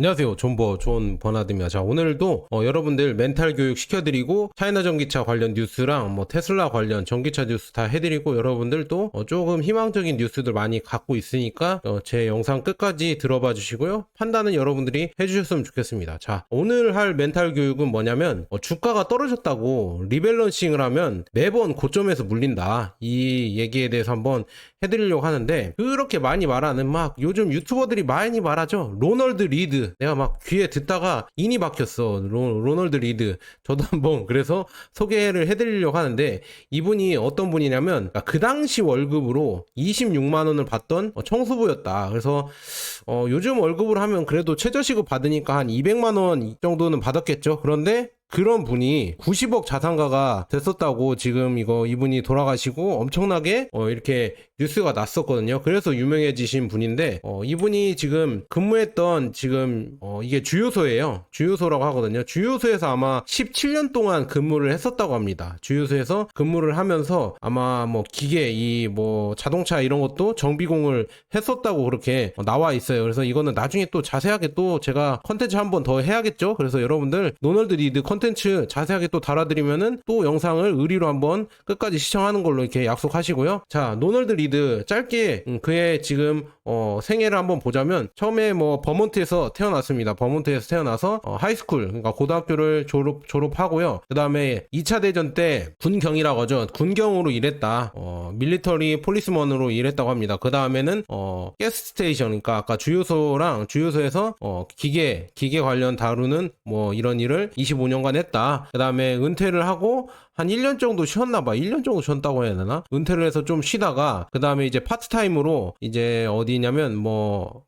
안녕하세요. 존 버나드입니다. 자, 오늘도 여러분들 멘탈 교육 시켜드리고 차이나 전기차 관련 뉴스랑 테슬라 관련 전기차 뉴스 다 해드리고 여러분들도 조금 희망적인 뉴스들 많이 갖고 있으니까 제 영상 끝까지 들어봐 주시고요. 판단은 여러분들이 해주셨으면 좋겠습니다. 자, 오늘 할 멘탈 교육은 뭐냐면 주가가 떨어졌다고 리밸런싱을 하면 매번 고점에서 물린다. 이 얘기에 대해서 한번 해드리려고 하는데, 그렇게 많이 말하는 막 요즘 유튜버들이 많이 말하죠. 로널드 리드. 내가 막 귀에 듣다가 인이 박혔어. 로널드 리드. 저도 한번 그래서 소개를 해드리려고 하는데, 이분이 어떤 분이냐면 그 당시 월급으로 26만 원을 받던 청소부였다. 그래서 요즘 월급으로 하면 그래도 최저시급 받으니까 한 200만 원 정도는 받았겠죠. 그런데 그런 분이 90억 자산가가 됐었다고 지금 이분이 돌아가시고 엄청나게 이렇게 뉴스가 났었거든요. 그래서 유명해지신 분인데 이분이 지금 근무했던 이게 주유소예요. 주유소라고 하거든요. 주유소에서 아마 17년 동안 근무를 했었다고 합니다. 주유소에서 근무를 하면서 아마 기계 자동차 이런 것도 정비공을 했었다고 그렇게 나와 있어요. 그래서 이거는 나중에 또 자세하게 또 제가 컨텐츠 한번 더 해야겠죠. 그래서 여러분들 노널드 리드 컨텐츠 자세하게 또 달아드리면은 또 영상을 의리로 한번 끝까지 시청하는 걸로 이렇게 약속하시고요. 자, 노널드 리드 짧게 그의 지금 생애를 한번 보자면, 처음에 버몬트에서 태어났습니다. 버몬트에서 태어나서 하이스쿨, 그러니까 고등학교를 졸업하고요. 그 다음에 2차 대전 때 군경이라고 하죠. 군경으로 일했다. 밀리터리 폴리스먼으로 일했다고 합니다. 그 다음에는 가스스테이션, 그러니까 아까 주유소에서 기계 관련 다루는 이런 일을 25년간 했다. 그 다음에 은퇴를 하고 한 1년 정도 쉬었나봐. 1년 정도 쉬었다고 해야 되나? 은퇴를 해서 좀 쉬다가 그 다음에 이제 파트타임으로 이제 어디냐면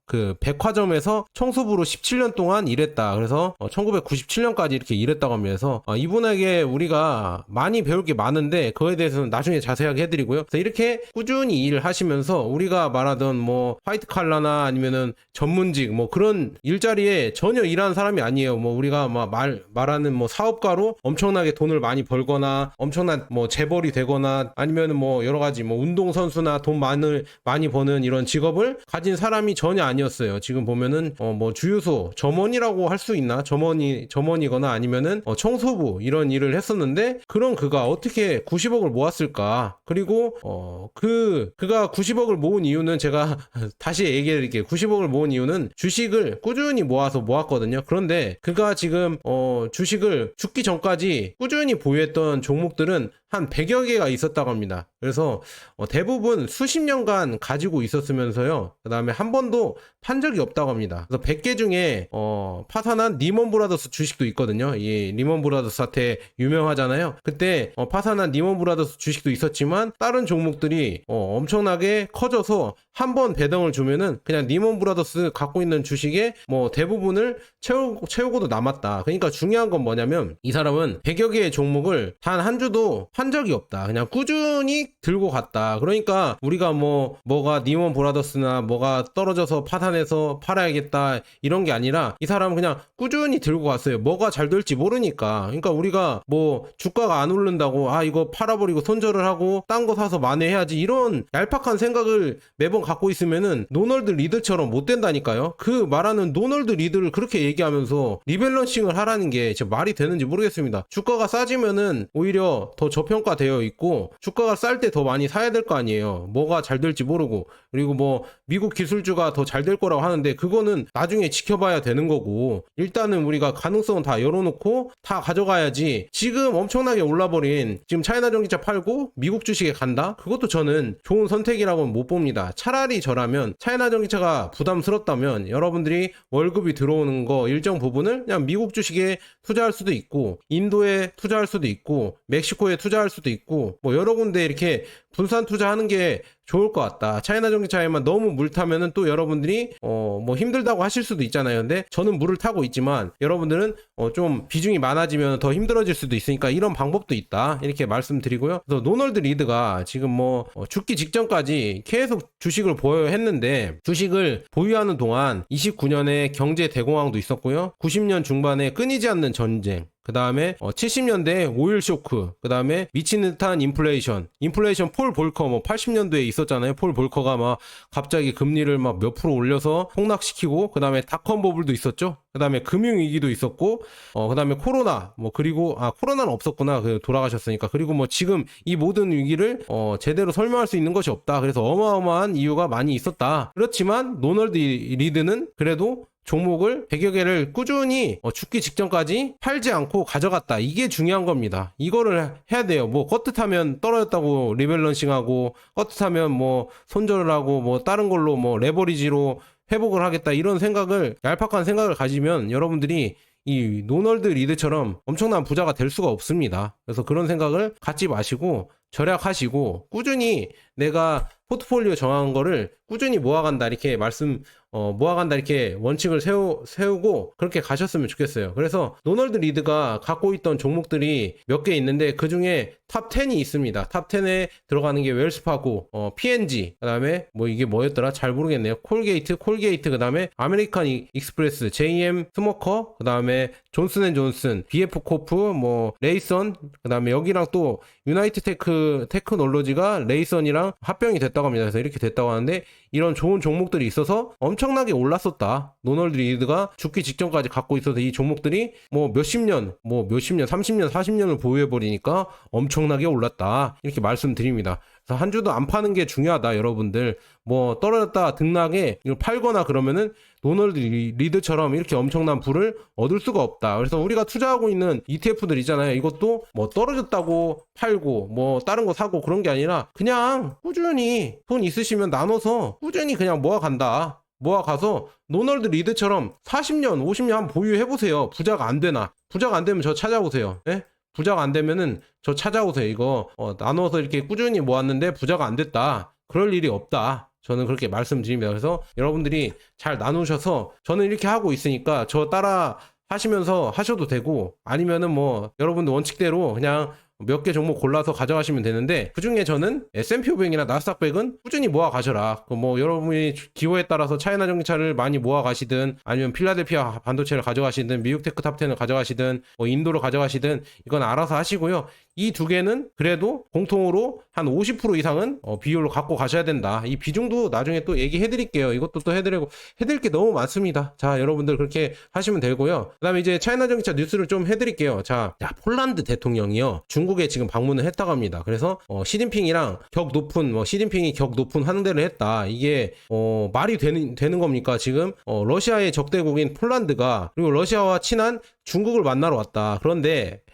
그 백화점에서 청소부로 17년 동안 일했다. 그래서 1997년까지 이렇게 일했다고 합니다. 그래서 이분에게 우리가 많이 배울 게 많은데 그거에 대해서는 나중에 자세하게 해드리고요. 그래서 이렇게 꾸준히 일을 하시면서 우리가 말하던 화이트 칼라나 아니면은 전문직 그런 일자리에 전혀 일하는 사람이 아니에요. 우리가 말하는 사업가로 엄청나게 돈을 많이 벌거나 엄청난 재벌이 되거나 아니면은 여러 가지 운동선수나 돈 많이 버는 이런 직업을 가진 사람이 전혀 아니었어요. 지금 보면은 주유소 점원이라고 할 수 있나? 점원이거나 아니면은 청소부 이런 일을 했었는데, 그런 그가 어떻게 90억을 모았을까? 그리고 그가 90억을 모은 이유는 제가 다시 얘기해 드릴게요. 90억을 모은 이유는 주식을 꾸준히 모았거든요. 그런데 그가 지금 주식을 죽기 전까지 꾸준히 보유했던 종목들은 한 100여 개가 있었다고 합니다. 그래서 대부분 수십 년간 가지고 있었으면서요, 그 다음에 한 번도 판 적이 없다고 합니다. 그래서 100개 중에 파산한 리먼 브라더스 주식도 있거든요. 이 리먼 브라더스 사태 유명하잖아요. 그때 파산한 리먼 브라더스 주식도 있었지만 다른 종목들이 엄청나게 커져서 한 번 배당을 주면은 그냥 리먼 브라더스 갖고 있는 주식의 대부분을 채우고도 남았다. 그러니까 중요한 건 뭐냐면, 이 사람은 100여 개의 종목을 단 한 주도 판 적이 없다. 그냥 꾸준히 들고 갔다. 그러니까 우리가 뭐가 리먼 브라더스나 뭐가 떨어져서 파산해서 팔아야겠다 이런 게 아니라, 이 사람은 그냥 꾸준히 들고 갔어요. 뭐가 잘 될지 모르니까. 그러니까 우리가 주가가 안 오른다고 이거 팔아버리고 손절을 하고 딴 거 사서 만회해야지, 이런 얄팍한 생각을 매번 갖고 있으면은 노널드 리드처럼 못 된다니까요. 그 말하는 노널드 리드를 그렇게 얘기하면서 리밸런싱을 하라는 게 진짜 말이 되는지 모르겠습니다. 주가가 싸지면은 오히려 더 저평가되어 있고, 주가가 쌀 때 더 많이 사야 될 거 아니에요. 뭐가 잘 될지 모르고. 그리고 미국 기술주가 더 잘 될 거라고 하는데 그거는 나중에 지켜봐야 되는 거고, 일단은 우리가 가능성은 다 열어놓고 다 가져가야지. 지금 엄청나게 올라버린 지금 차이나 전기차 팔고 미국 주식에 간다? 그것도 저는 좋은 선택이라고는 못 봅니다. 차라리 저라면 차이나 전기차가 부담스럽다면 여러분들이 월급이 들어오는 거 일정 부분을 그냥 미국 주식에 투자할 수도 있고, 인도에 투자할 수도 있고, 멕시코에 투자할 수도 있고, 여러 군데 이렇게 분산 투자하는 게 좋을 것 같다. 차이나 전기차에만 너무 물 타면은 또 여러분들이 힘들다고 하실 수도 있잖아요. 근데 저는 물을 타고 있지만 여러분들은 좀 비중이 많아지면 더 힘들어질 수도 있으니까 이런 방법도 있다. 이렇게 말씀드리고요. 그래서 노널드 리드가 지금 죽기 직전까지 계속 주식을 보유했는데, 주식을 보유하는 동안 29년에 경제 대공황도 있었고요. 90년 중반에 끊이지 않는 전쟁, 그 다음에 70년대 오일 쇼크, 그 다음에 미친 듯한 인플레이션 폴 볼커 80년도에 있었잖아요. 폴 볼커가 막 갑자기 금리를 막 몇 프로 올려서 폭락시키고, 그 다음에 닷컴 버블도 있었죠. 그 다음에 금융위기도 있었고, 그 다음에 코로나, 그리고, 코로나는 없었구나. 돌아가셨으니까. 그리고 지금 이 모든 위기를, 제대로 설명할 수 있는 것이 없다. 그래서 어마어마한 이유가 많이 있었다. 그렇지만, 노널드 리드는 그래도 종목을 100여 개를 꾸준히 죽기 직전까지 팔지 않고 가져갔다. 이게 중요한 겁니다. 이거를 해야 돼요. 껐듯하면 떨어졌다고 리밸런싱하고, 껐듯하면 손절을 하고, 다른 걸로 레버리지로 회복을 하겠다, 이런 생각을, 얄팍한 생각을 가지면 여러분들이 이 노널드 리드처럼 엄청난 부자가 될 수가 없습니다. 그래서 그런 생각을 갖지 마시고 절약하시고 꾸준히 내가 포트폴리오 정한 거를 꾸준히 모아간다, 이렇게 모아간다, 이렇게 원칙을 세우고 그렇게 가셨으면 좋겠어요. 그래서 노널드 리드가 갖고 있던 종목들이 몇 개 있는데 그 중에 탑 10이 있습니다. 탑 10에 들어가는 게 웰스파고, P&G, 그 다음에 이게 뭐였더라? 잘 모르겠네요. 콜게이트, 그 다음에 아메리칸 익스프레스, JM 스모커, 그 다음에 존슨앤존슨, BF 코프, 레이선, 그 다음에 여기랑 또 유나이트 테크놀로지가 레이선이랑 합병이 됐다고 합니다. 그래서 이렇게 됐다고 하는데, 이런 좋은 종목들이 있어서 엄청나게 올랐었다. 노널드 리드가 죽기 직전까지 갖고 있어서 이 종목들이 몇십 년, 30년, 40년을 보유해버리니까 엄청나게 올랐다, 이렇게 말씀드립니다. 그래서 한 주도 안 파는 게 중요하다, 여러분들. 떨어졌다 등락에 이걸 팔거나 그러면은 노널드 리드처럼 이렇게 엄청난 부를 얻을 수가 없다. 그래서 우리가 투자하고 있는 ETF들 있잖아요. 이것도 떨어졌다고 팔고 다른 거 사고 그런 게 아니라 그냥 꾸준히 돈 있으시면 나눠서 꾸준히 그냥 모아간다. 모아가서 노널드 리드처럼 40년, 50년 한번 보유해보세요. 부자가 안 되나? 부자가 안 되면 저 찾아오세요. 예? 부자가 안 되면은 저 찾아오세요. 이거 나눠서 이렇게 꾸준히 모았는데 부자가 안 됐다. 그럴 일이 없다. 저는 그렇게 말씀드립니다. 그래서 여러분들이 잘 나누셔서, 저는 이렇게 하고 있으니까 저 따라 하시면서 하셔도 되고, 아니면은 여러분들 원칙대로 그냥 몇 개 종목 골라서 가져가시면 되는데, 그 중에 저는 S&P 500이나 나스닥 100은 꾸준히 모아 가셔라. 여러분이 기호에 따라서 차이나 전기차를 많이 모아 가시든, 아니면 필라델피아 반도체를 가져가시든, 미국 테크 탑10을 가져가시든, 인도를 가져가시든, 이건 알아서 하시고요. 이 두 개는 그래도 공통으로 한 50% 이상은 비율로 갖고 가셔야 된다. 이 비중도 나중에 또 얘기해 드릴게요. 이것도 또 해드릴 게 너무 많습니다. 자, 여러분들 그렇게 하시면 되고요. 그 다음에 이제 차이나 전기차 뉴스를 좀 해드릴게요. 자, 폴란드 대통령이요, 중국에 지금 방문을 했다고 합니다. 그래서 시진핑이랑 시진핑이 격 높은 환대를 했다. 이게 말이 되는 겁니까? 지금 러시아의 적대국인 폴란드가, 그리고 러시아와 친한 중국을 만나러 왔다.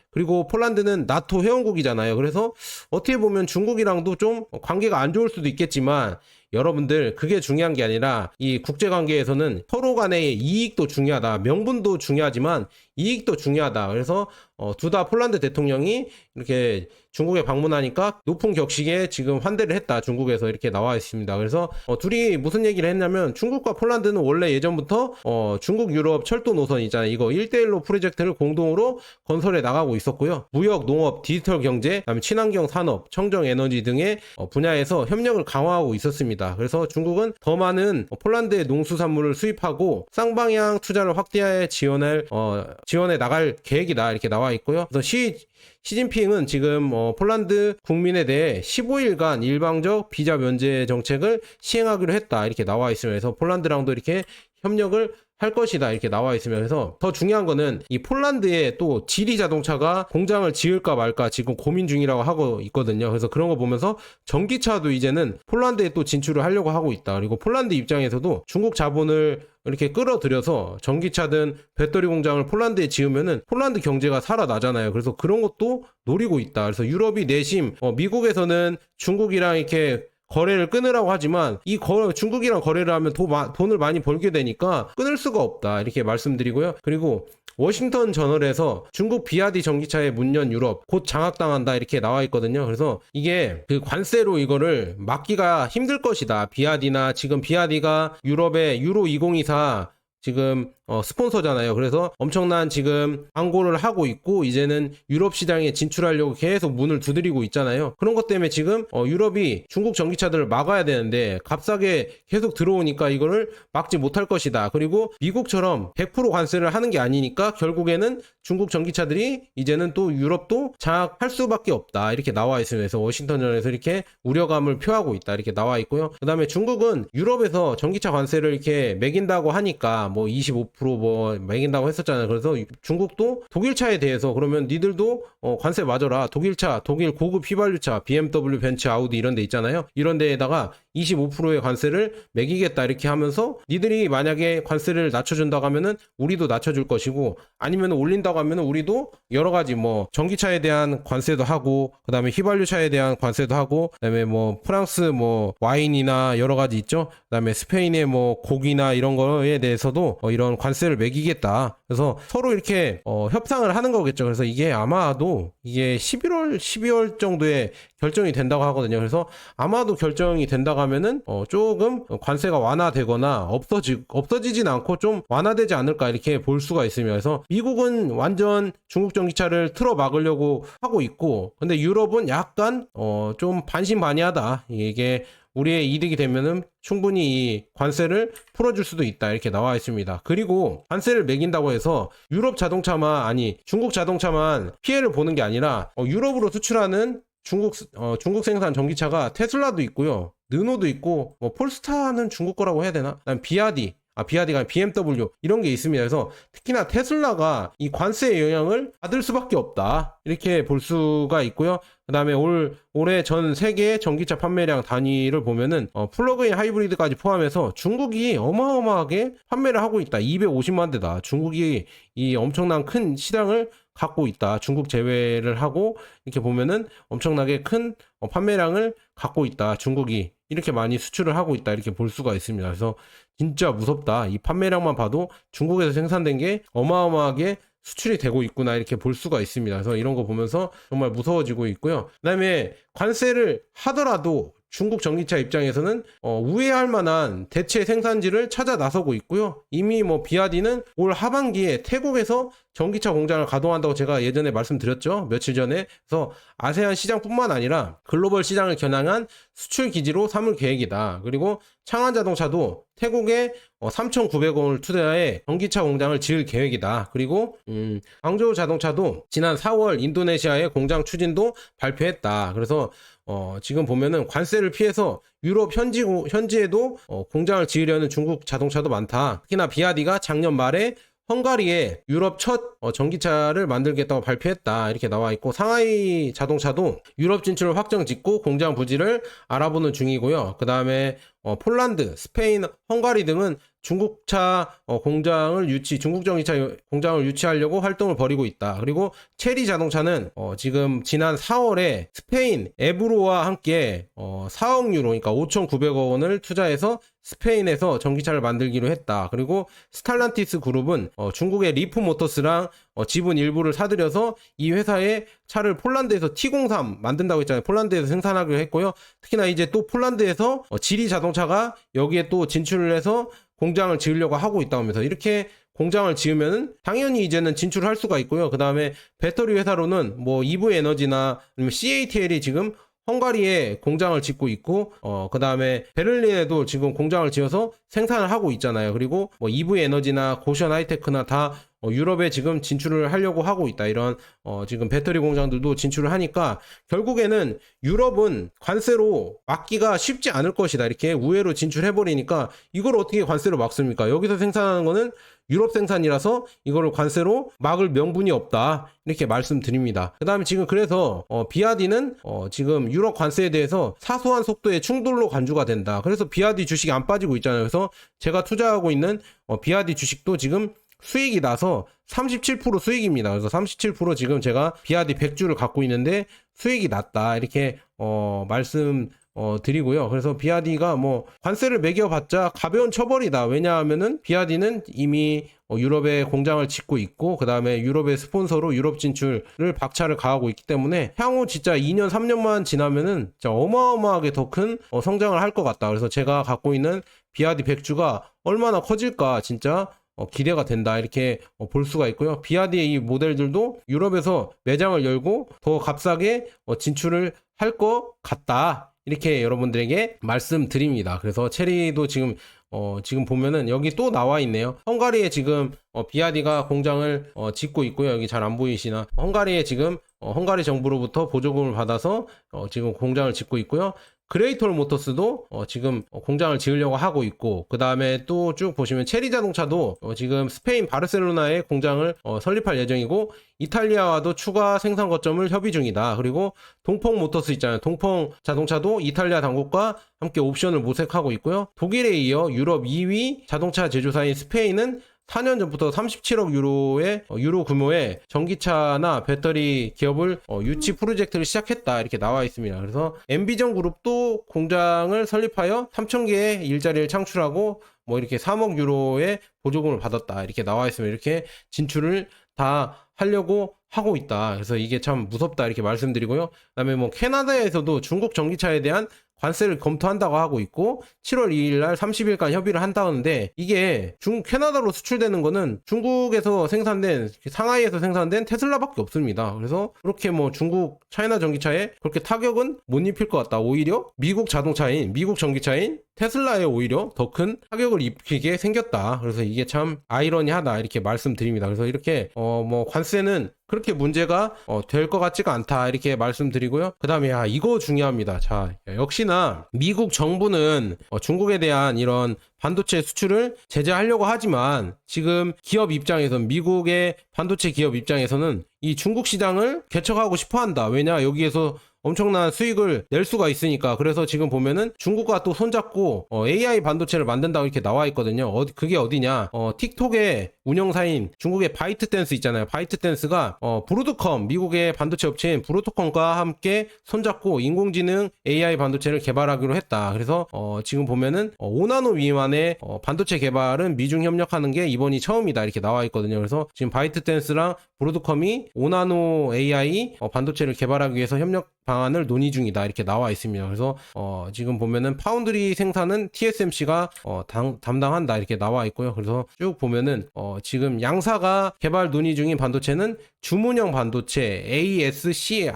그리고 폴란드는 나토 회원국이잖아요. 그래서 어떻게 보면 중국이랑도 좀 관계가 안 좋을 수도 있겠지만, 여러분들 그게 중요한 게 아니라 이 국제관계에서는 서로 간의 이익도 중요하다. 명분도 중요하지만 이익도 중요하다. 그래서 둘 다 폴란드 대통령이 이렇게 중국에 방문하니까 높은 격식에 지금 환대를 했다. 중국에서 이렇게 나와 있습니다. 그래서 둘이 무슨 얘기를 했냐면, 중국과 폴란드는 원래 예전부터 중국 유럽 철도 노선 있잖아요. 이거 1대1로 프로젝트를 공동으로 건설해 나가고 있었고요. 무역, 농업, 디지털 경제, 그다음에 친환경 산업, 청정 에너지 등의 분야에서 협력을 강화하고 있었습니다. 그래서 중국은 더 많은 폴란드의 농수산물을 수입하고 쌍방향 투자를 확대해 지원해 나갈 계획이다, 이렇게 나와 있고요. 그래서 시진핑은 지금 폴란드 국민에 대해 15일간 일방적 비자 면제 정책을 시행하기로 했다, 이렇게 나와 있으면, 그래서 폴란드랑도 이렇게 협력을 할 것이다, 이렇게 나와 있으면, 그래서 더 중요한 거는 이 폴란드에 또 지리 자동차가 공장을 지을까 말까 지금 고민 중이라고 하고 있거든요. 그래서 그런 거 보면서 전기차도 이제는 폴란드에 또 진출을 하려고 하고 있다. 그리고 폴란드 입장에서도 중국 자본을 이렇게 끌어들여서 전기차든 배터리 공장을 폴란드에 지으면은 폴란드 경제가 살아나잖아요. 그래서 그런 것도 노리고 있다. 그래서 유럽이 내심 미국에서는 중국이랑 이렇게 거래를 끊으라고 하지만, 중국이랑 거래를 하면 돈을 많이 벌게 되니까 끊을 수가 없다, 이렇게 말씀드리고요. 그리고 워싱턴 저널에서 중국 비아디 전기차의 문연 유럽 곧 장악당한다, 이렇게 나와 있거든요. 그래서 이게 그 관세로 이거를 막기가 힘들 것이다. 지금 비아디가 유럽의 유로 2024 지금 스폰서잖아요. 그래서 엄청난 지금 광고를 하고 있고 이제는 유럽 시장에 진출하려고 계속 문을 두드리고 있잖아요. 그런 것 때문에 지금 유럽이 중국 전기차들을 막아야 되는데 값싸게 계속 들어오니까 이거를 막지 못할 것이다. 그리고 미국처럼 100% 관세를 하는 게 아니니까 결국에는 중국 전기차들이 이제는 또 유럽도 장악할 수밖에 없다. 이렇게 나와 있습니다. 그래서 워싱턴전에서 이렇게 우려감을 표하고 있다. 이렇게 나와 있고요. 그 다음에 중국은 유럽에서 전기차 관세를 이렇게 매긴다고 하니까 뭐 25% 매긴다고 했었잖아요. 그래서 중국도 독일차에 대해서 그러면 니들도 관세 맞아라. 독일차, 독일 고급 휘발유차, BMW, 벤츠, 아우디 이런 데 있잖아요. 이런 데에다가 25%의 관세를 매기겠다 이렇게 하면서 니들이 만약에 관세를 낮춰준다고 하면은 우리도 낮춰줄 것이고 아니면 올린다고 하면은 우리도 여러 가지 뭐 전기차에 대한 관세도 하고 그 다음에 휘발유차에 대한 관세도 하고 그 다음에 뭐 프랑스 뭐 와인이나 여러 가지 있죠. 그 다음에 스페인의 뭐 고기나 이런 거에 대해서도 이런 관세를 매기겠다. 그래서 서로 이렇게 협상을 하는 거겠죠. 그래서 이게 아마도 이게 11월, 12월 정도에 결정이 된다고 하거든요. 그래서 아마도 결정이 된다고 하면은 조금 관세가 완화되거나 없어지진 않고 좀 완화되지 않을까 이렇게 볼 수가 있습니다. 그래서 미국은 완전 중국 전기차를 틀어 막으려고 하고 있고 근데 유럽은 약간 좀 반신반의하다. 이게 우리의 이득이 되면은 충분히 이 관세를 풀어줄 수도 있다 이렇게 나와 있습니다. 그리고 관세를 매긴다고 해서 유럽 자동차만 아니 중국 자동차만 피해를 보는 게 아니라 유럽으로 수출하는 중국 생산 전기차가 테슬라도 있고요. 르노도 있고 뭐 폴스타는 중국 거라고 해야 되나? 그다음 비아디가 BMW 이런 게 있습니다. 그래서 특히나 테슬라가 이 관세의 영향을 받을 수밖에 없다. 이렇게 볼 수가 있고요. 그 다음에 올해 전 세계 전기차 판매량 단위를 보면은 플러그인 하이브리드까지 포함해서 중국이 어마어마하게 판매를 하고 있다. 250만 대다. 중국이 이 엄청난 큰 시장을 갖고 있다. 중국 제외를 하고 이렇게 보면은 엄청나게 큰 판매량을 갖고 있다. 중국이 이렇게 많이 수출을 하고 있다. 이렇게 볼 수가 있습니다. 그래서 진짜 무섭다. 이 판매량만 봐도 중국에서 생산된 게 어마어마하게 수출이 되고 있구나 이렇게 볼 수가 있습니다. 그래서 이런 거 보면서 정말 무서워지고 있고요. 그 다음에 관세를 하더라도 중국 전기차 입장에서는 우회할 만한 대체 생산지를 찾아 나서고 있고요. 이미 뭐 비아디는 올 하반기에 태국에서 전기차 공장을 가동한다고 제가 예전에 말씀드렸죠. 며칠 전에. 그래서 아세안 시장뿐만 아니라 글로벌 시장을 겨냥한 수출 기지로 삼을 계획이다. 그리고 창안자동차도 태국에 3,900원을 투자해 전기차 공장을 지을 계획이다. 그리고 광저우 자동차도 지난 4월 인도네시아의 공장 추진도 발표했다. 그래서 지금 보면은 관세를 피해서 유럽 현지에도 공장을 지으려는 중국 자동차도 많다. 특히나 비아디가 작년 말에 헝가리에 유럽 첫 전기차를 만들겠다고 발표했다. 이렇게 나와 있고 상하이 자동차도 유럽 진출을 확정 짓고 공장 부지를 알아보는 중이고요. 그 다음에 폴란드, 스페인, 헝가리 등은 중국차 중국 전기차 공장을 유치하려고 활동을 벌이고 있다. 그리고 체리 자동차는 지금 지난 4월에 스페인 에브로와 함께 4억 유로, 그러니까 5,900억 원을 투자해서 스페인에서 전기차를 만들기로 했다. 그리고 스탈란티스 그룹은 중국의 리프 모터스랑 지분 일부를 사들여서 이 회사의 차를 폴란드에서 T03 만든다고 했잖아요. 폴란드에서 생산하기로 했고요. 특히나 이제 또 폴란드에서 지리 자동차가 여기에 또 진출을 해서 공장을 지으려고 하고 있다고 하면서 이렇게 공장을 지으면은 당연히 이제는 진출을 할 수가 있고요. 그 다음에 배터리 회사로는 뭐 EV 에너지나 아니면 CATL이 지금 헝가리에 공장을 짓고 있고 그 다음에 베를린에도 지금 공장을 지어서 생산을 하고 있잖아요. 그리고 뭐 EV 에너지나 고션 하이테크나 다 유럽에 지금 진출을 하려고 하고 있다. 이런 지금 배터리 공장들도 진출을 하니까 결국에는 유럽은 관세로 막기가 쉽지 않을 것이다. 이렇게 우회로 진출해버리니까 이걸 어떻게 관세로 막습니까? 여기서 생산하는 거는 유럽 생산이라서 이거를 관세로 막을 명분이 없다. 이렇게 말씀드립니다. 그 다음에 지금 그래서 비아디는 지금 유럽 관세에 대해서 사소한 속도의 충돌로 간주가 된다. 그래서 비아디 주식이 안 빠지고 있잖아요. 그래서 제가 투자하고 있는 비아디 주식도 지금 수익이 나서 37% 수익입니다. 그래서 37% 지금 제가 비아디 100주를 갖고 있는데 수익이 났다. 이렇게 말씀 드리고요. 그래서 비아디가 뭐 관세를 매겨봤자 가벼운 처벌이다. 왜냐하면은 비아디는 이미 유럽에 공장을 짓고 있고 그 다음에 유럽의 스폰서로 유럽 진출을 박차를 가하고 있기 때문에 향후 진짜 2년 3년만 지나면은 진짜 어마어마하게 더 큰 성장을 할 것 같다. 그래서 제가 갖고 있는 비아디 100주가 얼마나 커질까 진짜 기대가 된다 이렇게 볼 수가 있고요. 비아디의 이 모델들도 유럽에서 매장을 열고 더 값싸게 진출을 할 것 같다 이렇게 여러분들에게 말씀드립니다. 그래서 체리도 지금 보면은 여기 또 나와 있네요. 헝가리에 지금 비아디가 공장을 짓고 있고요. 여기 잘 안 보이시나? 헝가리에 지금 헝가리 정부로부터 보조금을 받아서 지금 공장을 짓고 있고요. 그레이톨 모터스도 지금 공장을 지으려고 하고 있고, 그 다음에 또 쭉 보시면 체리 자동차도 지금 스페인 바르셀로나에 공장을 설립할 예정이고, 이탈리아와도 추가 생산 거점을 협의 중이다. 그리고 동펑 모터스 있잖아요. 동펑 자동차도 이탈리아 당국과 함께 옵션을 모색하고 있고요. 독일에 이어 유럽 2위 자동차 제조사인 스페인은 4년 전부터 37억 유로 규모의 전기차나 배터리 기업을 유치 프로젝트를 시작했다 이렇게 나와 있습니다. 그래서 엠비전 그룹도 공장을 설립하여 3,000개의 일자리를 창출하고 뭐 이렇게 3억 유로의 보조금을 받았다 이렇게 나와 있으면 이렇게 진출을 다 하려고 하고 있다. 그래서 이게 참 무섭다 이렇게 말씀드리고요. 그다음에 뭐 캐나다에서도 중국 전기차에 대한 관세를 검토한다고 하고 있고 7월 2일 날 30일간 협의를 한다는데, 이게 캐나다로 수출되는 거는 중국에서 생산된, 상하이에서 생산된 테슬라밖에 없습니다. 그래서 그렇게 뭐 중국 차이나 전기차에 그렇게 타격은 못 입힐 것 같다. 오히려 미국 전기차인 테슬라에 오히려 더 큰 타격을 입히게 생겼다. 그래서 이게 참 아이러니하다 이렇게 말씀드립니다. 그래서 이렇게 뭐 관세는 그렇게 문제가 될 것 같지가 않다 이렇게 말씀드리고요. 그 다음에 이거 중요합니다. 자, 역시나 미국 정부는 중국에 대한 이런 반도체 수출을 제재하려고 하지만, 지금 기업 입장에서는, 미국의 반도체 기업 입장에서는 이 중국 시장을 개척하고 싶어 한다. 왜냐, 여기에서 엄청난 수익을 낼 수가 있으니까. 그래서 지금 보면은 중국과 또 손잡고 AI 반도체를 만든다고 이렇게 나와 있거든요. 그게 어디냐? 틱톡의 운영사인 중국의 바이트댄스 있잖아요. 바이트댄스가 브로드컴, 미국의 반도체 업체인 브로드컴과 함께 손잡고 인공지능 AI 반도체를 개발하기로 했다. 그래서 지금 보면은 5나노 미만의 반도체 개발은 미중 협력하는 게 이번이 처음이다 이렇게 나와 있거든요. 그래서 지금 바이트댄스랑 브로드컴이 5나노 AI 반도체를 개발하기 위해서 협력 방안을 논의 중이다 이렇게 나와 있습니다. 그래서 지금 보면은 파운드리 생산은 TSMC가 담당한다 이렇게 나와 있고요. 그래서 쭉 보면은 지금 양사가 개발 논의 중인 반도체는 주문형 반도체 ASIC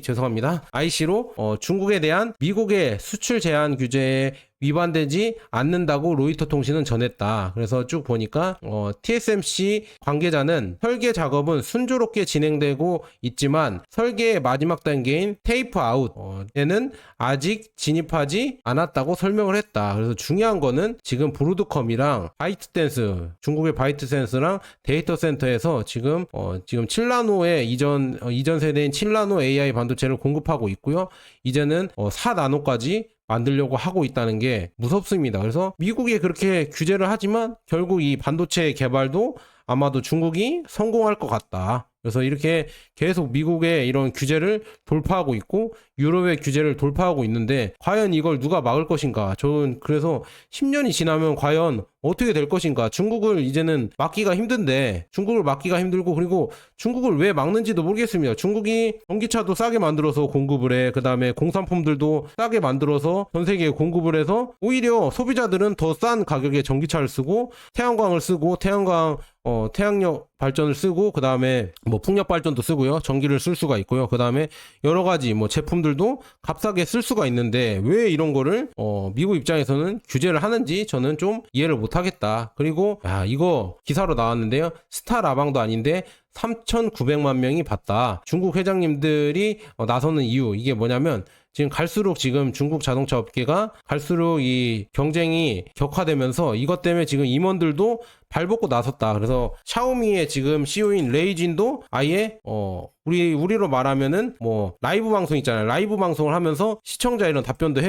죄송합니다. IC로 중국에 대한 미국의 수출 제한 규제에 위반되지 않는다고 로이터 통신은 전했다. 그래서 쭉 보니까 TSMC 관계자는 설계 작업은 순조롭게 진행되고 있지만 설계의 마지막 단계인 테이프 아웃에는 아직 진입하지 않았다고 설명을 했다. 그래서 중요한 거는 지금 브로드컴이랑 바이트댄스, 중국의 바이트댄스랑 데이터 센터에서 지금 7나노의 이전 세대인 7나노 AI 반도체를 공급하고 있고요. 이제는 4나노까지 만들려고 하고 있다는 게 무섭습니다. 그래서 미국이 그렇게 규제를 하지만 결국 이 반도체 개발도 아마도 중국이 성공할 것 같다. 그래서 이렇게 계속 미국의 이런 규제를 돌파하고 있고 유럽의 규제를 돌파하고 있는데, 과연 이걸 누가 막을 것인가? 저는 그래서 10년이 지나면 과연 어떻게 될 것인가? 중국을 이제는 막기가 힘든데, 중국을 막기가 힘들고, 그리고 중국을 왜 막는지도 모르겠습니다. 중국이 전기차도 싸게 만들어서 공급을 해. 그 다음에 공산품들도 싸게 만들어서 전 세계에 공급을 해서 오히려 소비자들은 더 싼 가격에 전기차를 쓰고 태양광을 쓰고 태양력 발전을 쓰고, 그 다음에 뭐 풍력 발전도 쓰고요. 전기를 쓸 수가 있고요. 그 다음에 여러 가지 뭐 제품들도 값싸게 쓸 수가 있는데, 왜 이런 거를 미국 입장에서는 규제를 하는지 저는 좀 이해를 못 하겠다. 그리고 이거 기사로 나왔는데요. 스타라방도 아닌데 3,900만 명이 봤다. 중국 회장님들이 나서는 이유, 이게 뭐냐면 지금 갈수록 지금 중국 자동차 업계가 갈수록 이 경쟁이 격화되면서 이것 때문에 지금 임원들도 발벗고 나섰다. 그래서 샤오미의 지금 CEO인 레이진도 아예 우리로 말하면은 뭐 라이브 방송 있잖아요. 라이브 방송을 하면서 시청자 이런 답변도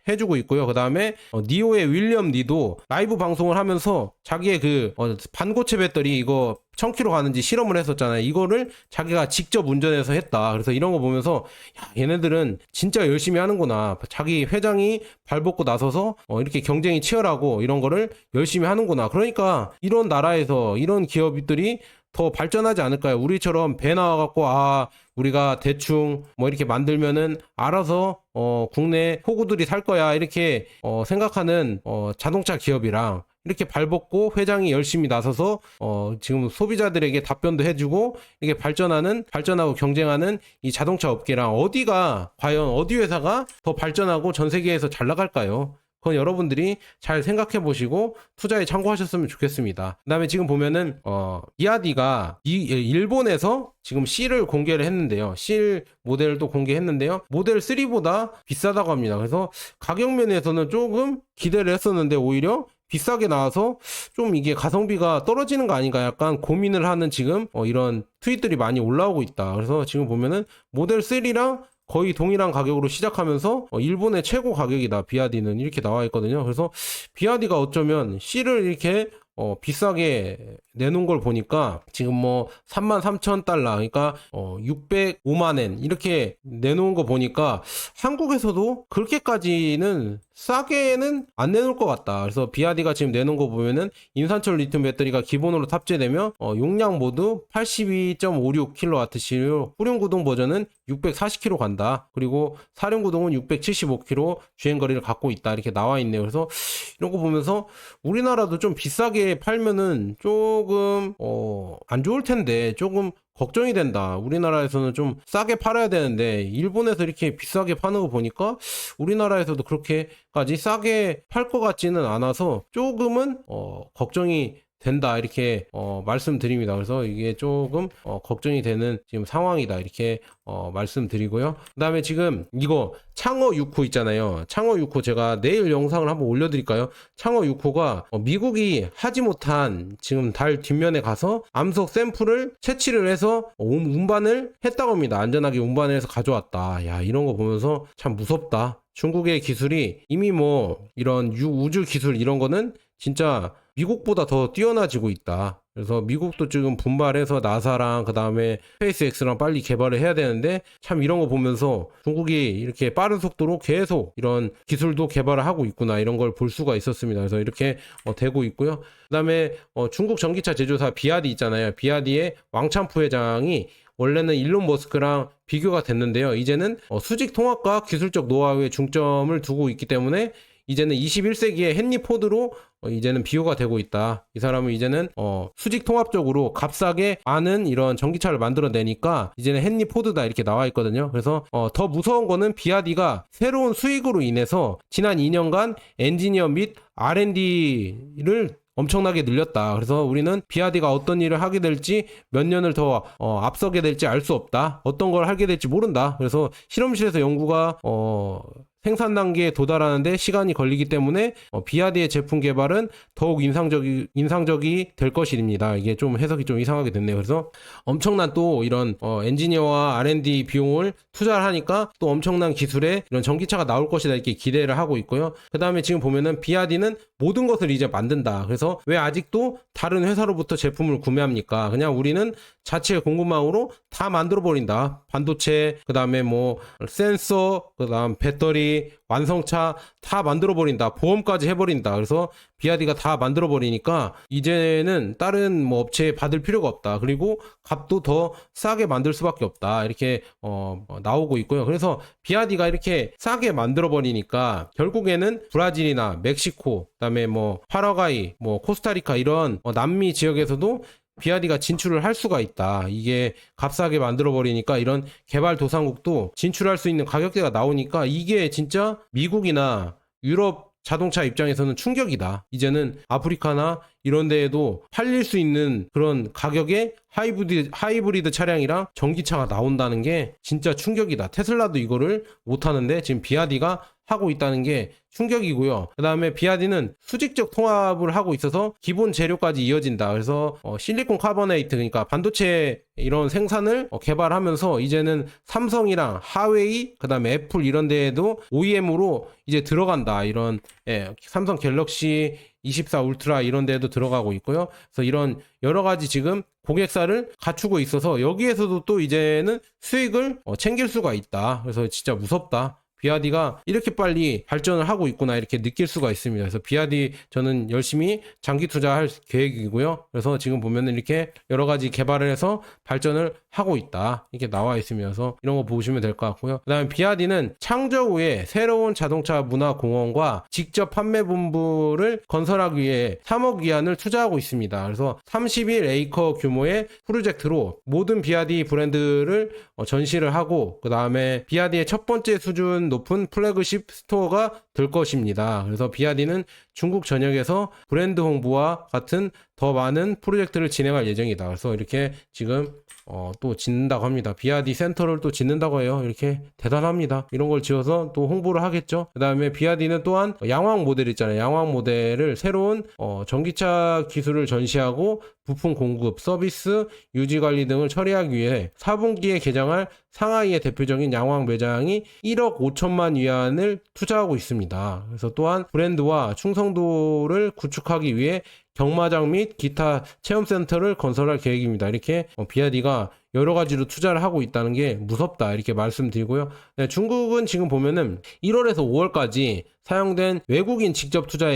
해주고 있고요. 그 다음에 니오의 윌리엄 리도 라이브 방송을 하면서 자기의 그 반고체 배터리 이거 1000km 가는지 실험을 했었잖아요. 이거를 자기가 직접 운전해서 했다. 그래서 이런 거 보면서 얘네들은 진짜 열심히 하는구나. 자기 회장이 발벗고 나서서 이렇게 경쟁이 치열하고 이런 거를 열심히 하는구나. 그러니까 이런 나라에서 이런 기업들이 더 발전하지 않을까요? 우리처럼 배 나와갖고 우리가 대충 뭐 이렇게 만들면은 알아서 국내 호구들이 살 거야 이렇게 생각하는 자동차 기업이랑 이렇게 발벗고 회장이 열심히 나서서 지금 소비자들에게 답변도 해주고 이게 발전하고 경쟁하는 이 자동차 업계랑 과연 어디 회사가 더 발전하고 전 세계에서 잘 나갈까요? 그건 여러분들이 잘 생각해 보시고 투자에 참고하셨으면 좋겠습니다. 그 다음에 지금 보면은 비아디가 일본에서 지금 C를 공개를 했는데요. C 모델도 공개했는데요. 모델 3보다 비싸다고 합니다. 그래서 가격 면에서는 조금 기대를 했었는데 오히려 비싸게 나와서 좀 이게 가성비가 떨어지는 거 아닌가 약간 고민을 하는 지금 이런 트윗들이 많이 올라오고 있다. 그래서 지금 보면은 모델 3랑 거의 동일한 가격으로 시작하면서 일본의 최고 가격이다. 비아디는 이렇게 나와 있거든요. 그래서 비아디가 어쩌면 C를 이렇게 비싸게 내놓은 걸 보니까 지금 뭐 33,000달러 그러니까 605만엔 이렇게 내놓은 거 보니까 한국에서도 그렇게까지는 싸게는 안 내놓을 것 같다. 그래서 비아디가 지금 내놓은 거 보면은 인산철 리튬 배터리가 기본으로 탑재되며 용량 모두 82.56kWh로 후륜구동 버전은 640km 간다. 그리고 사륜구동은 675km 주행거리를 갖고 있다. 이렇게 나와 있네요. 그래서 이런 거 보면서 우리나라도 좀 비싸게 팔면은 조금 안 좋을 텐데 조금 걱정이 된다. 우리나라에서는 좀 싸게 팔아야 되는데 일본에서 이렇게 비싸게 파는 거 보니까 우리나라에서도 그렇게까지 싸게 팔 것 같지는 않아서 조금은 걱정이 된다 이렇게 말씀드립니다. 그래서 이게 조금 걱정이 되는 지금 상황이다 이렇게 말씀드리고요. 그 다음에 지금 이거 창어 6호 있잖아요. 창어 6호 제가 내일 영상을 한번 올려드릴까요? 창어 6호가 미국이 하지 못한 지금 달 뒷면에 가서 암석 샘플을 채취를 해서 운반을 했다고 합니다. 안전하게 운반을 해서 가져왔다. 야, 이런 거 보면서 참 무섭다. 중국의 기술이 이미 뭐 이런 우주 기술 이런 거는 진짜 미국보다 더 뛰어나지고 있다. 그래서 미국도 지금 분발해서 나사랑 그 다음에 스페이스X랑 빨리 개발을 해야 되는데 참 이런 거 보면서 중국이 이렇게 빠른 속도로 계속 이런 기술도 개발을 하고 있구나 이런 걸 볼 수가 있었습니다. 그래서 이렇게 되고 있고요. 그 다음에 중국 전기차 제조사 비아디 있잖아요. 비아디의 왕찬프 회장이 원래는 일론 머스크랑 비교가 됐는데요. 이제는 수직 통합과 기술적 노하우에 중점을 두고 있기 때문에 이제는 21세기의 헨리 포드로 이제는 비교가 되고 있다. 이 사람은 이제는 수직 통합적으로 값싸게 많은 이런 전기차를 만들어내니까 이제는 헨리 포드다 이렇게 나와 있거든요. 그래서 더 무서운 거는 비아디가 새로운 수익으로 인해서 지난 2년간 엔지니어 및 R&D를 엄청나게 늘렸다. 그래서 우리는 비아디가 어떤 일을 하게 될지 몇 년을 더 앞서게 될지 알 수 없다. 어떤 걸 하게 될지 모른다. 그래서 실험실에서 연구가 생산 단계에 도달하는데 시간이 걸리기 때문에 비아디의 제품 개발은 더욱 인상적이 될 것입니다. 이게 좀 해석이 좀 이상하게 됐네요. 그래서 엄청난 또 이런 엔지니어와 R&D 비용을 투자를 하니까 또 엄청난 기술의 이런 전기차가 나올 것이다 이렇게 기대를 하고 있고요. 그 다음에 지금 보면은 비아디는 모든 것을 이제 만든다. 그래서 왜 아직도 다른 회사로부터 제품을 구매합니까? 그냥 우리는 자체 공급망으로 다 만들어 버린다. 반도체, 그 다음에 뭐 센서, 그 다음 배터리, 완성차 다 만들어 버린다. 보험까지 해버린다. 그래서 비아디가 다 만들어 버리니까 이제는 다른 뭐 업체에 받을 필요가 없다. 그리고 값도 더 싸게 만들 수밖에 없다. 이렇게 나오고 있고요. 그래서 비아디가 이렇게 싸게 만들어 버리니까 결국에는 브라질이나 멕시코, 그다음에 뭐 파라과이, 뭐 코스타리카 이런 남미 지역에서도 비아디가 진출을 할 수가 있다. 이게 값싸게 만들어버리니까 이런 개발도상국도 진출할 수 있는 가격대가 나오니까 이게 진짜 미국이나 유럽 자동차 입장에서는 충격이다. 이제는 아프리카나 이런 데에도 팔릴 수 있는 그런 가격의 하이브리드 차량이랑 전기차가 나온다는 게 진짜 충격이다. 테슬라도 이거를 못하는데 지금 비아디가 하고 있다는 게 충격이고요. 그 다음에 비아디는 수직적 통합을 하고 있어서 기본 재료까지 이어진다. 그래서 실리콘 카보네이트 그러니까 반도체 이런 생산을 개발하면서 이제는 삼성이랑 하웨이 그 다음에 애플 이런 데에도 OEM으로 이제 들어간다. 이런 삼성 갤럭시 24 울트라 이런 데에도 들어가고 있고요. 그래서 이런 여러 가지 지금 고객사를 갖추고 있어서 여기에서도 또 이제는 수익을 챙길 수가 있다. 그래서 진짜 무섭다. 비아디가 이렇게 빨리 발전을 하고 있구나 이렇게 느낄 수가 있습니다. 그래서 비아디 저는 열심히 장기 투자할 계획이고요. 그래서 지금 보면은 이렇게 여러 가지 개발을 해서 발전을 하고 있다 이렇게 나와 있으면서 이런 거 보시면 될 것 같고요. 그 다음에 비아디는 창저 후에 새로운 자동차 문화 공원과 직접 판매 본부를 건설하기 위해 3억 위안을 투자하고 있습니다. 그래서 31에이커 규모의 프로젝트로 모든 비아디 브랜드를 전시를 하고 그 다음에 비아디의 첫 번째 수준 높은 플래그십 스토어가 될 것입니다. 그래서 비아디는 중국 전역에서 브랜드 홍보와 같은 더 많은 프로젝트를 진행할 예정이다. 그래서 이렇게 지금 또 짓는다고 합니다. 비아디 센터를 또 짓는다고 해요. 이렇게 대단합니다. 이런 걸 지어서 또 홍보를 하겠죠. 그 다음에 비아디는 또한 양왕 모델 있잖아요. 양왕 모델을 새로운 전기차 기술을 전시하고 부품 공급, 서비스, 유지 관리 등을 처리하기 위해 4분기에 개장할 상하이의 대표적인 양왕 매장이 1억 5천만 위안을 투자하고 있습니다. 그래서 또한 브랜드와 충성도를 구축하기 위해 경마장 및 기타 체험센터를 건설할 계획입니다. 이렇게 비아디가 여러 가지로 투자를 하고 있다는 게 무섭다 이렇게 말씀드리고요. 네, 중국은 지금 보면은 1월에서 5월까지 사용된 외국인 직접 투자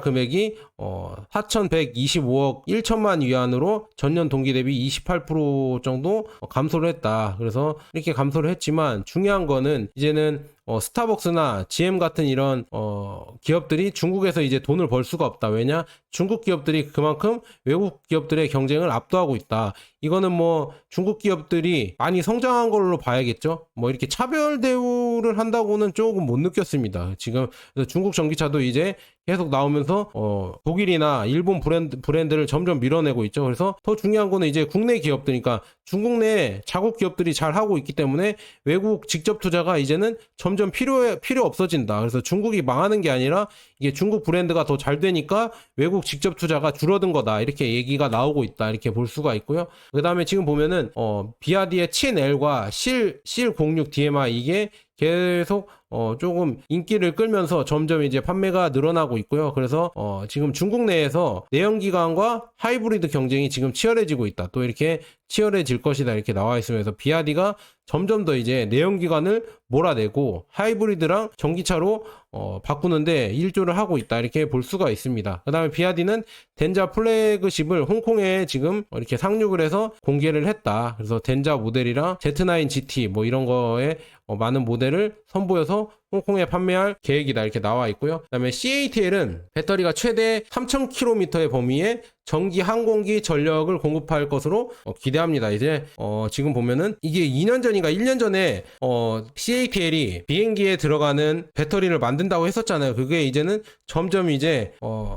금액이 4,125억 1천만 위안으로 전년 동기 대비 28% 정도 감소를 했다. 그래서 이렇게 감소를 했지만 중요한 거는 이제는 스타벅스나 GM 같은 이런 기업들이 중국에서 이제 돈을 벌 수가 없다. 왜냐? 중국 기업들이 그만큼 외국 기업들의 경쟁을 압도하고 있다. 이거는 뭐 중국 기업들이 많이 성장한 걸로 봐야겠죠. 뭐 이렇게 차별 대우를 한다고는 조금 못 느꼈습니다. 지금 중국 전기차도 이제 계속 나오면서 독일이나 일본 브랜드를 점점 밀어내고 있죠. 그래서 더 중요한 거는 이제 국내 기업들이니까 중국 내 자국 기업들이 잘 하고 있기 때문에 외국 직접 투자가 이제는 점점 필요 없어진다. 그래서 중국이 망하는 게 아니라 이게 중국 브랜드가 더 잘 되니까 외국 직접 투자가 줄어든 거다. 이렇게 얘기가 나오고 있다. 이렇게 볼 수가 있고요. 그 다음에 지금 보면은 비아디의 친-L과 실06 DMI 이게 계속 조금 인기를 끌면서 점점 이제 판매가 늘어나고 있고요. 그래서 지금 중국 내에서 내연기관과 하이브리드 경쟁이 지금 치열해지고 있다. 또 이렇게 치열해질 것이다. 이렇게 나와 있으면서 비아디가 점점 더 이제 내연기관을 몰아내고 하이브리드랑 전기차로 바꾸는데 일조를 하고 있다. 이렇게 볼 수가 있습니다. 그 다음에 비아디는 덴자 플래그십을 홍콩에 지금 이렇게 상륙을 해서 공개를 했다. 그래서 덴자 모델이랑 Z9 GT 뭐 이런 거에 많은 모델을 선보여서 홍콩에 판매할 계획이다 이렇게 나와 있고요. 그 다음에 CATL은 배터리가 최대 3000km의 범위에 전기 항공기 전력을 공급할 것으로 기대합니다. 이제 지금 보면은 이게 2년 전인가 1년 전에 CATL이 비행기에 들어가는 배터리를 만든다고 했었잖아요. 그게 이제는 점점 이제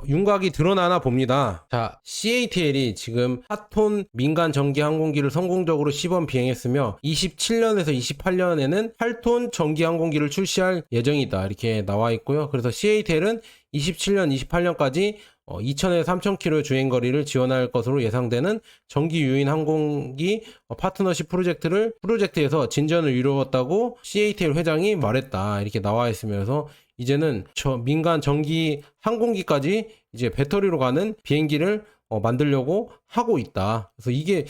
윤곽이 드러나나 봅니다. 자, CATL이 지금 4톤 민간 전기 항공기를 성공적으로 시범 비행했으며 27년에서 28년에는 8톤 전기 항공기를 출시할 예정이다 이렇게 나와 있고요. 그래서 CATL은 27년, 28년까지 2,000에서 3,000km 주행거리를 지원할 것으로 예상되는 전기 유인 항공기 파트너십 프로젝트에서 진전을 이루었다고 CATL 회장이 말했다 이렇게 나와 있으면서 이제는 민간 전기 항공기까지 이제 배터리로 가는 비행기를 만들려고 하고 있다. 그래서 이게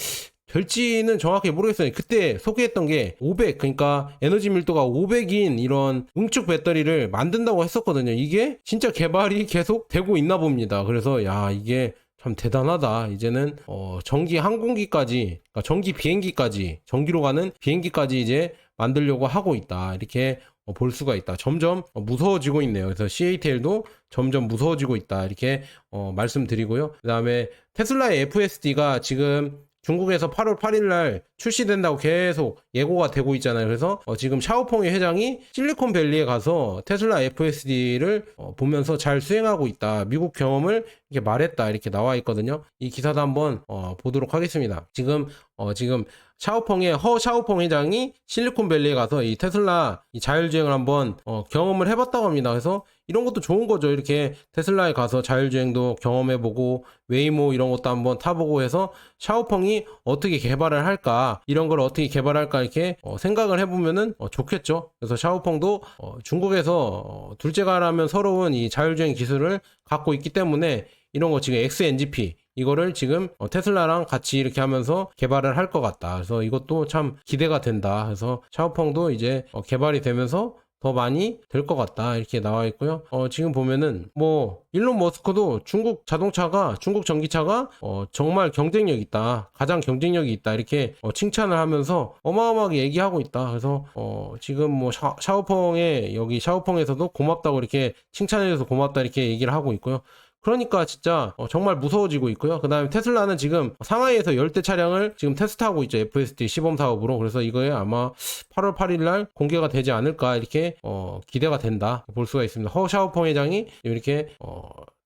될지는 정확히 모르겠어요. 그때 소개했던 게 500, 그러니까 에너지 밀도가 500인 이런 응축 배터리를 만든다고 했었거든요. 이게 진짜 개발이 계속 되고 있나 봅니다. 그래서 야, 이게 참 대단하다. 이제는 전기 항공기까지, 그러니까 전기 비행기까지, 전기로 가는 비행기까지 이제 만들려고 하고 있다. 이렇게 볼 수가 있다. 점점 무서워지고 있네요. 그래서 CATL도 점점 무서워지고 있다. 이렇게 말씀드리고요. 그 다음에 테슬라의 FSD가 지금 중국에서 8월 8일 날 출시된다고 계속 예고가 되고 있잖아요. 그래서 지금 샤오펑의 회장이 실리콘밸리에 가서 테슬라 FSD를 보면서 잘 수행하고 있다. 미국 경험을 이렇게 말했다. 이렇게 나와 있거든요. 이 기사도 한번 보도록 하겠습니다. 지금 샤오펑의 샤오펑 회장이 실리콘밸리에 가서 이 테슬라 이 자율주행을 한번 경험을 해봤다고 합니다. 그래서 이런 것도 좋은 거죠. 이렇게 테슬라에 가서 자율주행도 경험해보고 웨이모 이런 것도 한번 타보고 해서 샤오펑이 어떻게 개발을 할까, 이런 걸 어떻게 개발할까 이렇게 생각을 해보면은 좋겠죠. 그래서 샤오펑도 중국에서 둘째가라면 서러운 이 자율주행 기술을 갖고 있기 때문에 이런 거 지금 XNGP 이거를 지금 테슬라랑 같이 이렇게 하면서 개발을 할 것 같다. 그래서 이것도 참 기대가 된다. 그래서 샤오펑도 이제 개발이 되면서 더 많이 될 것 같다 이렇게 나와 있고요. 지금 보면은 뭐 일론 머스크도 중국 자동차가 중국 전기차가 정말 경쟁력 있다, 가장 경쟁력이 있다 이렇게 칭찬을 하면서 어마어마하게 얘기하고 있다. 그래서 지금 뭐 샤오펑에 여기 샤오펑에서도 고맙다고 이렇게 칭찬해줘서 고맙다 이렇게 얘기를 하고 있고요. 그러니까 진짜 정말 무서워지고 있고요. 그 다음에 테슬라는 지금 상하이에서 열대 차량을 지금 테스트하고 있죠. FSD 시범 사업으로. 그래서 이거에 아마 8월 8일 날 공개가 되지 않을까 이렇게 기대가 된다 볼 수가 있습니다. 허 샤오펑 회장이 이렇게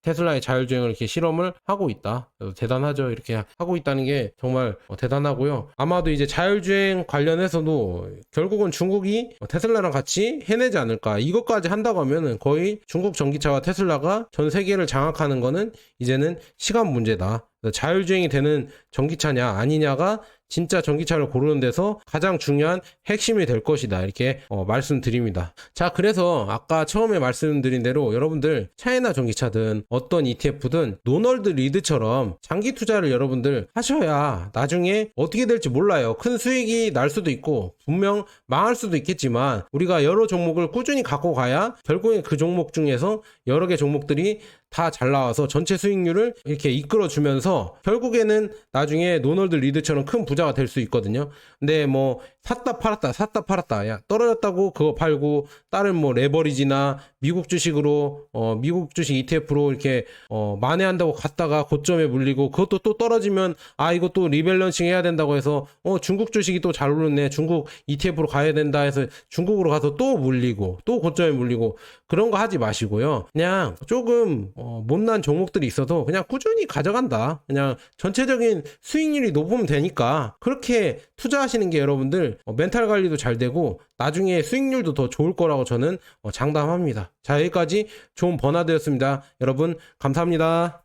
테슬라의 자율주행을 이렇게 실험을 하고 있다. 대단하죠. 이렇게 하고 있다는 게 정말 대단하고요. 아마도 이제 자율주행 관련해서도 결국은 중국이 테슬라랑 같이 해내지 않을까. 이것까지 한다고 하면은 거의 중국 전기차와 테슬라가 전 세계를 장악하는 거는 이제는 시간 문제다. 자율주행이 되는 전기차냐 아니냐가 진짜 전기차를 고르는 데서 가장 중요한 핵심이 될 것이다 이렇게 말씀드립니다. 자, 그래서 아까 처음에 말씀드린 대로 여러분들 차이나 전기차든 어떤 ETF든 노널드 리드처럼 장기 투자를 여러분들 하셔야 나중에 어떻게 될지 몰라요. 큰 수익이 날 수도 있고 분명 망할 수도 있겠지만 우리가 여러 종목을 꾸준히 갖고 가야 결국엔 그 종목 중에서 여러 개 종목들이 다 잘 나와서 전체 수익률을 이렇게 이끌어 주면서 결국에는 나중에 노널드 리드처럼 큰 부자가 될 수 있거든요. 근데 뭐 샀다 팔았다 야 떨어졌다고 그거 팔고 다른 뭐 레버리지나 미국 주식으로 미국 주식 ETF로 이렇게 만회한다고 갔다가 고점에 물리고 그것도 또 떨어지면 이거 또 리밸런싱 해야 된다고 해서 중국 주식이 또 잘 오르네 중국 ETF로 가야 된다 해서 중국으로 가서 또 물리고 또 고점에 물리고 그런 거 하지 마시고요. 그냥 조금 못난 종목들이 있어도 그냥 꾸준히 가져간다. 그냥 전체적인 수익률이 높으면 되니까 그렇게 투자하시는 게 여러분들 멘탈 관리도 잘 되고 나중에 수익률도 더 좋을 거라고 저는 장담합니다. 자, 여기까지 좋은 버나드였습니다. 여러분 감사합니다.